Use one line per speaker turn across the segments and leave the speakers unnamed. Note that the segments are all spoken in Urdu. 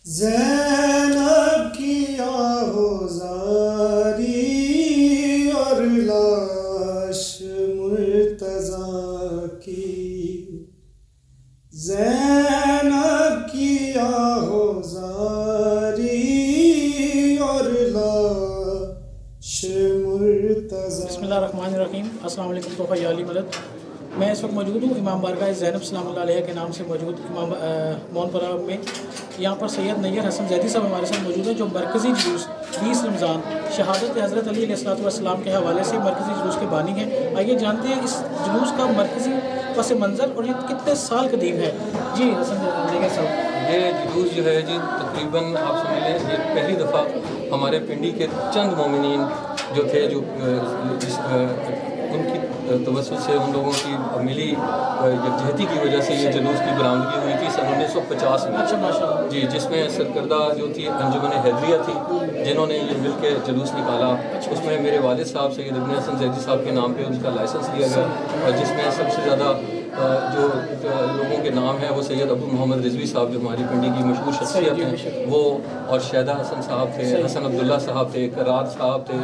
زینب کی آہوزاری اور لاش مرتضیٰ کی، زینب کی آہوزاری اور لاش مرتضیٰ۔
بسم اللہ الرحمن الرحیم۔ السلام علیکم تحفہ یا علی مدد۔ میں اس وقت موجود ہوں امام بارگاہ زینب سلام اللہ علیہ کے نام سے موجود امام مونپورہ میں۔ یہاں پر سید نیر حسن زیدی صاحب ہمارے ساتھ موجود ہیں، جو مرکزی جلوس 20 رمضان شہادت حضرت علی علیہ السلام کے حوالے سے مرکزی جلوس کے بانی ہیں۔ آئیے جانتے ہیں اس جلوس کا مرکزی پس منظر اور یہ کتنے سال قدیم ہے۔ جی حسن نیر صاحب،
یہ جلوس جو ہے جی تقریباً آپ سمجھ لیں یہ پہلی دفعہ ہمارے پنڈی کے چند مومنین جو تھے، جو ان کی توسط سے ان لوگوں کی ملی یکجہتی کی وجہ سے یہ جلوس کی برآمدگی ہوئی تھی سن 1950 میں۔ جی، جس میں سرکردہ جو تھی انجمن حیدریہ تھی، جنہوں نے یہ مل کے جلوس نکالا۔ اس میں میرے والد صاحب سید ابن حسن زیدی صاحب کے نام پہ ان کا لائسنس لیا گیا، اور جس میں سب سے زیادہ جو لوگوں کے نام ہیں وہ سید ابو محمد رضوی صاحب جو ہماری پنڈی کی مشہور شخصیت ہیں وہ، اور شیدہ حسن صاحب تھے، حسن عبداللہ صاحب تھے، کراد صاحب تھے،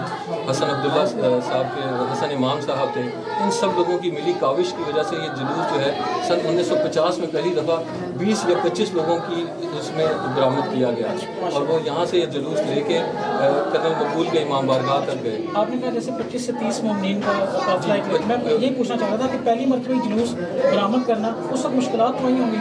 حسن عبداللہ صاحب تھے، حسن امام صاحب تھے۔ ان سب لوگوں کی ملی کاوش کی وجہ سے یہ جلوس جو ہے سن 1950 میں پہلی دفعہ 20 یا 25 لوگوں کی اس میں برآمد کیا گیا، اور وہ یہاں سے یہ جلوس لے کے کرنل مقبول کے امام بارگاہ تک گئے۔
آپ نے کہا جیسے 25 سے 30 مومنین کا قافلہ ہے، میں یہ پوچھنا چاہ رہا تھا کہ پہلی مرتبہ جلوس برآمد کرنا اس وقت مشکلات تو نہیں ہوں گی؟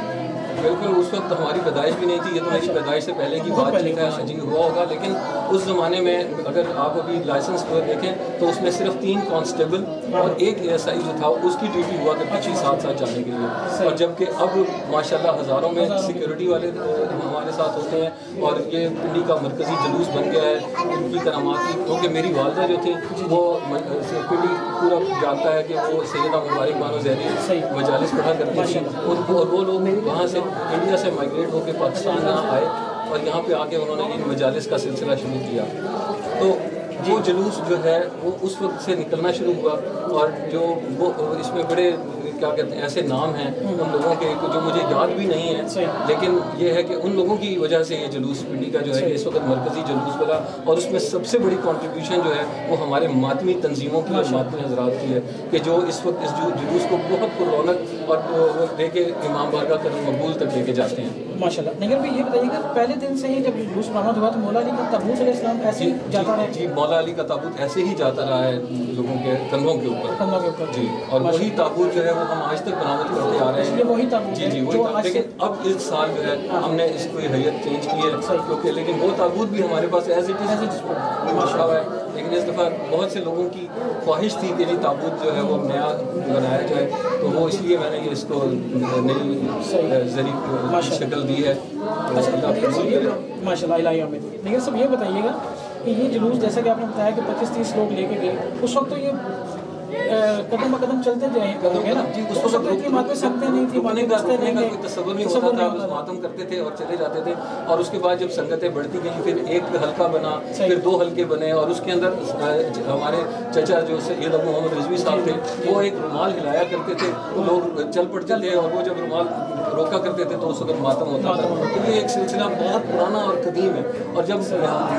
بالکل، اس وقت ہماری پیدائش بھی نہیں تھی، یہ تو میری پیدائش سے پہلے کی بات چیت ہے، جی ہوا ہوگا، لیکن اس زمانے میں اگر آپ ابھی لائسنس کو دیکھیں تو اس میں صرف 3 کانسٹیبل اور 1 ASI جو تھا اس کی ڈیوٹی ہوا کرتی تھی ساتھ ساتھ جانے کے لیے، اور جبکہ اب ماشاءاللہ ہزاروں میں سیکیورٹی والے ہمارے ساتھ ہوتے ہیں، اور یہ پنڈی کا مرکزی جلوس بن گیا ہے ان کی کرامات کی، کیونکہ میری والدہ جو تھی وہ پنڈی پورا جانتا ہے کہ وہ سیدہ مبارک بانو زیدی مجالس پڑھا کرتی تھی، اور وہ لوگ وہاں سے انڈیا سے مائگریٹ ہو کے پاکستان یہاں آئے، اور یہاں پہ آ کے انہوں نے ان مجالس کا سلسلہ شروع کیا۔ تو وہ جلوس جو ہے وہ اس وقت سے نکلنا شروع ہوا، اور جو وہ اس میں بڑے کیا کہتے ہیں ایسے نام ہیں ان لوگوں کے جو مجھے یاد بھی نہیں ہیں، لیکن یہ ہے کہ ان لوگوں کی وجہ سے یہ جلوس پنڈی کا جو ہے اس وقت مرکزی جلوس بنا، اور اس میں سب سے بڑی کنٹریبیوشن جو ہے وہ ہمارے ماتمی تنظیموں کی اور ماتمی حضرات کی ہے، کہ جو اس وقت اس جلوس کو بہت پر رونق اور لے کے امام بارگاہ کرم مقبول تک لے کے جاتے ہیں۔
ماشاءاللہ۔ نگر بھی یہ بتائیے کہ پہلے دن سے ہی جب جلوس برآمد ہوا تو مولا علی کا تابوت علیہ السلام ایسے ہی جاتا رہا؟
جی، مولا علی کا تابوت ایسے ہی جاتا رہا ہے لوگوں کے کندھوں کے اوپر جی، اور وہی تابوت جو ہے وہ ہم آج تک برآمد کرتے آ رہے ہیں۔
یہ وہی تابوت
جی، وہی تابوت، لیکن اب اس سال جو ہے ہم نے اس کو حیت چینج کی ہے، کیونکہ لیکن وہ تابوت بھی ہمارے پاس ایز اٹ از رکھا ہوا ہے، لیکن اس دفعہ بہت سے لوگوں کی خواہش تھی کہ یہ تابوت جو ہے وہ نیا بنایا جائے، تو وہ اس لیے میں نے اس کو نئی ذریعہ شکل دی ہے۔
ماشاء اللہ الہی آمین۔ لیکن سب یہ بتائیے گا کہ یہ جلوس جیسا کہ آپ نے بتایا کہ 25-30 لوگ لے کے گئے، اس وقت تو یہ قدم بقدم چلتے جائیں گے نا؟
جی، اس وقت
ماتیں سنگتیں نہیں تھی،
رکنے کا کوئی تصور نہیں ہوتا تھا، بس ماتم کرتے تھے اور چلے جاتے تھے، اور اس کے بعد جب سنگتیں بڑھتی گئیں پھر ایک حلقہ بنا، پھر 2 حلقے بنے، اور اس کے اندر ہمارے چچا جو سید ابو محمد رضوی صاحب تھے وہ ایک رومال ہلایا کرتے تھے، لوگ چل پڑتے تھے، اور وہ جب رومال روکا کرتے تھے تو اس وقت ماتم ہوتا تھا۔ تو یہ ایک سلسلہ بہت پرانا اور قدیم ہے، اور جب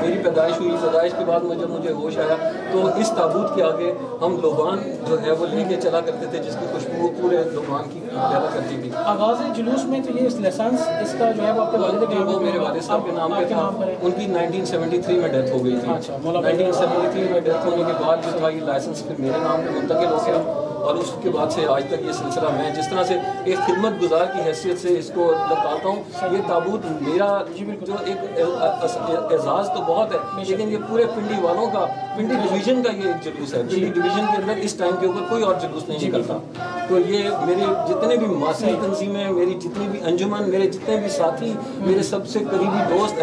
میری پیدائش ہوئی، پیدائش کے بعد جب مجھے ہوش آیا تو اس تابوت کے آگے ہم لوبان جو ہے وہ لے کے چلا کرتے تھے، جس کی خوشبو پورے لوبان کی پیدا کرتی تھی۔
آغاز جلوس میں تو یہ لائسنس اس کا جو ہے وہ آپ کے والد کے
وہ میرے والد صاحب کے نام پہ تھا، ان کی 1973 میں ڈیتھ ہو گئی تھی۔ 1973 میں ڈیتھ ہونے کے بعد جو تھا یہ لائسنس پھر میرے نام پہ منتقل ہو گیا، اور اس کے بعد سے آج تک یہ سلسلہ میں جس طرح سے ایک خدمت گزار کی حیثیت سے اس کو لگاتا ہوں، یہ تابوت میرا جو ایک اعزاز تو بہت ہے، لیکن یہ پورے پنڈی والوں کا، پنڈی ڈویژن کا یہ ایک جلوس ہے۔ پنڈی ڈویژن کے اندر اس ٹائم کے اوپر کوئی اور جلوس نہیں نکلتا، تو یہ میرے جتنے بھی ماسمی تنظیمیں، میری جتنی بھی انجمن، میرے جتنے بھی ساتھی، میرے سب سے قریبی دوست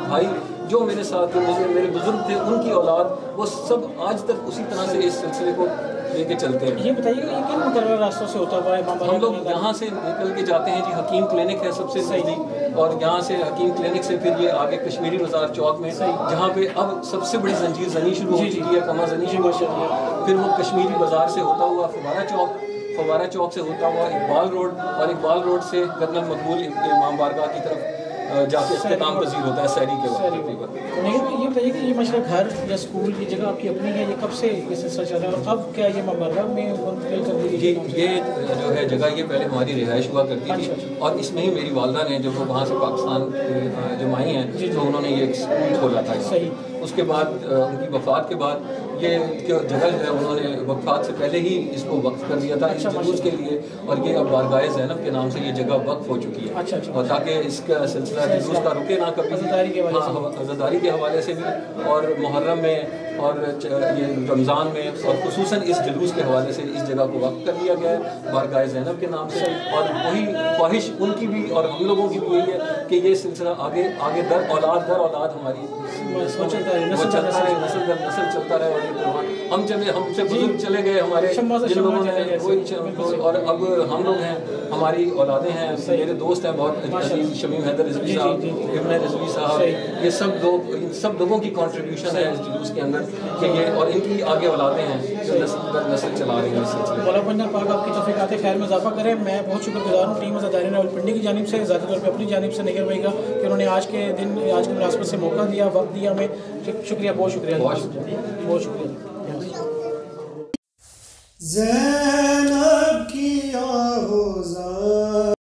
بھائی جو میرے ساتھ میرے بزرگ تھے، ان کی اولاد، وہ سب آج تک اسی طرح سے اس سلسلے کو لے کے چلتے ہیں۔
یہ بتائیے کہ یہ کن مقررہ راستوں سے ہوتا ہوا ہے؟
ہم لوگ یہاں سے نکل کے جاتے ہیں جی، حکیم کلینک ہے سب سے نزدیک، اور یہاں سے حکیم کلینک سے پھر یہ آگے کشمیری بازار چوک میں، جہاں پہ اب سب سے بڑی زنجیر زنی شروع ہو چکی ہے، کما زنی شروع ہو چکی ہے، پھر وہ کشمیری بازار سے ہوتا ہوا فوارہ چوک سے ہوتا ہوا اقبال روڈ، اور اقبال روڈ سے کرنل مقبول امام بارگاہ کی طرف، جا کے اختتام پذیر ہوتا ہے سحری کے وقت تقریباً.
لیکن یہ بتائیے کہ یہ مشرق گھر یا اسکول کی جگہ آپ کی اپنی ہے, یہ کب سے یہ سلسلہ چل رہا ہے اور اب کیا یہ امام بارگاہ میں منتقل کر دی؟
جی یہ جو ہے جگہ یہ پہلے ہماری رہائش ہوا کرتی تھی اور اس میں ہی میری والدہ نے جب وہ وہاں سے پاکستان جب آئی ہیں تو انہوں نے یہ ایک اسکول کھولا تھا.
صحیح.
اس کے بعد ان کی وفات کے بعد یہ جگہ جو ہے انہوں نے وفات سے پہلے ہی اس کو وقف کر دیا تھا اس جلوس کے لیے, اور یہ اب بارگاہ زینب کے نام سے یہ جگہ وقف ہو چکی ہے, اور تاکہ اس کا سلسلہ جلوس کا رکے نہ کبھی, عزاداری کے حوالے سے بھی اور محرم میں اور یہ رمضان میں, اور خصوصاً اس جلوس کے حوالے سے اس جگہ کو وقف کر دیا گیا ہے بارگاہ زینب کے نام سے. اور وہی خواہش ان کی بھی اور ہم لوگوں کی بھی یہی ہے کہ یہ سلسلہ آگے در اولاد ہماری نسل در نسل چلتا رہے, اور ہم سے بزرگ چلے گئے ہمارے جن لوگوں نے وہی, اور اب ہم لوگ ہیں, ہماری اولادیں ہیں, میرے دوست ہیں بہت عزیز شمیم حیدر رضوی صاحب, ابن رضوی صاحب, یہ سب لوگوں کی کنٹریبیوشن ہے اس جلوس کے اندر کہ یہ, اور ان کی آگے اولادیں ہیں جو نسل در نسل چلا رہی ہیں اس سلسلے.
مولا بندہ پاک آپ کی توفیقات خیر میں اضافہ کرے. میں بہت شکر گزار ہوں ٹیم عزاداری راولپنڈی کی جانب سے, ذاتی طور پہ اپنی جانب سے نگر بھائی کا کہ انہوں نے آج کے دن آج کی مناسبت سے موقع دیا, وقت دیا ہمیں. شکریہ, بہت شکریہ, بہت شکریہ.